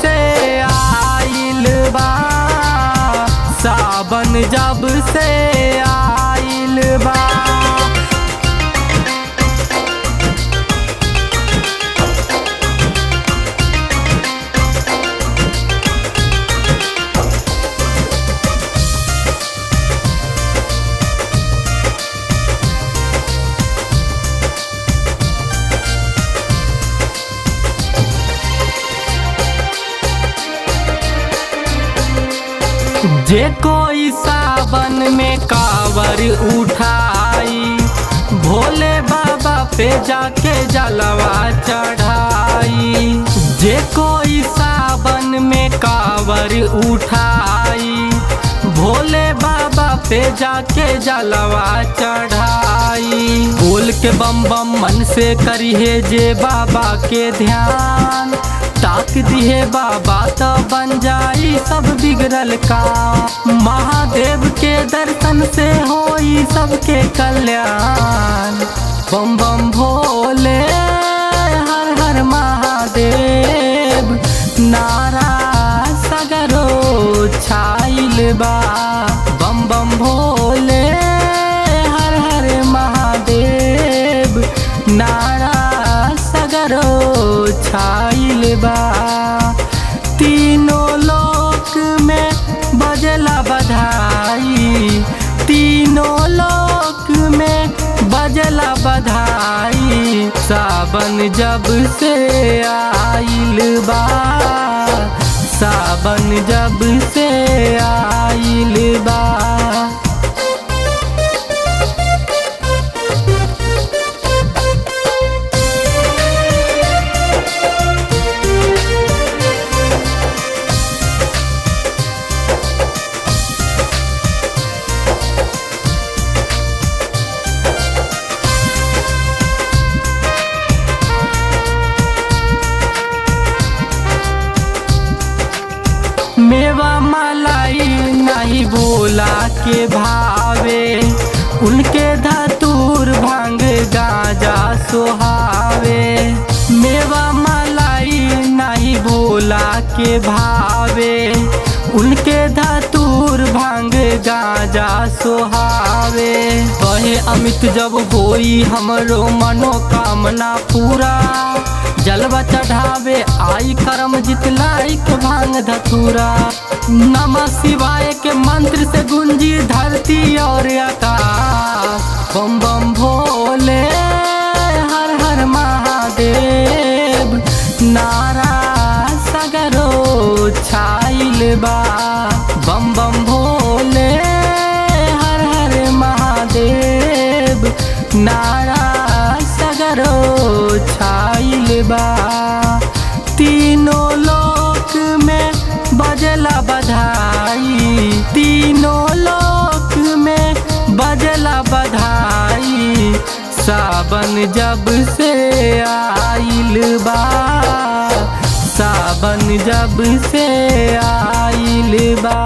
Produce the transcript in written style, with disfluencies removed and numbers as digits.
से आइल बा, सावन जब से आइल बा। जे कोई सावन में कांवर उठाई, भोले बाबा पे जाके जलवा चढ़ाई। जे कोई सावन में कांवर उठाई, भोले बाबा पे जाके जलवा चढ़ाई। बोल के बम बम मन से करिए जे बाबा के ध्यान, ताक दिए बाबा तो बन जाई सब बिगड़ल का। महादेव के दर्शन से होई सबके कल्याण। बम बम भोले हर हर महादेव, नारा सगरो छाइल बा। बम बम भोले हर हर महादेव, नारा सगरो छाइल बा। तीनों लोक में बजला बधाई, तीनों लोक में बजला बधाई। सावन जब से आइल बा, सावन जब से आइल बा। मेवा मलाई नहीं बोला के भावे, उनके धतूर भांग गांजा सोहावे। मेवा मलाई नहीं बोला के भावे, उनके धतूर भांग गांजा सोहावे। कहे अमित जब होई हमरो मनोकामना पूरा, जलवा चढ़ावे आई करम जितलाई के भांग धतूरा। नमः शिवाय के मंत्र से गुंजी धरती और आकाश। बम बम भोले हर हर महादेव, नारा सगरो छाइल बा। बम बम भोले हर हर महादेव, नारा सगरो छाइल बा। तीनों लोक में बजला बधाई, तीनों लोक में बजला बधाई। सावन जब से आइल बा, सावन जब से आइल बा।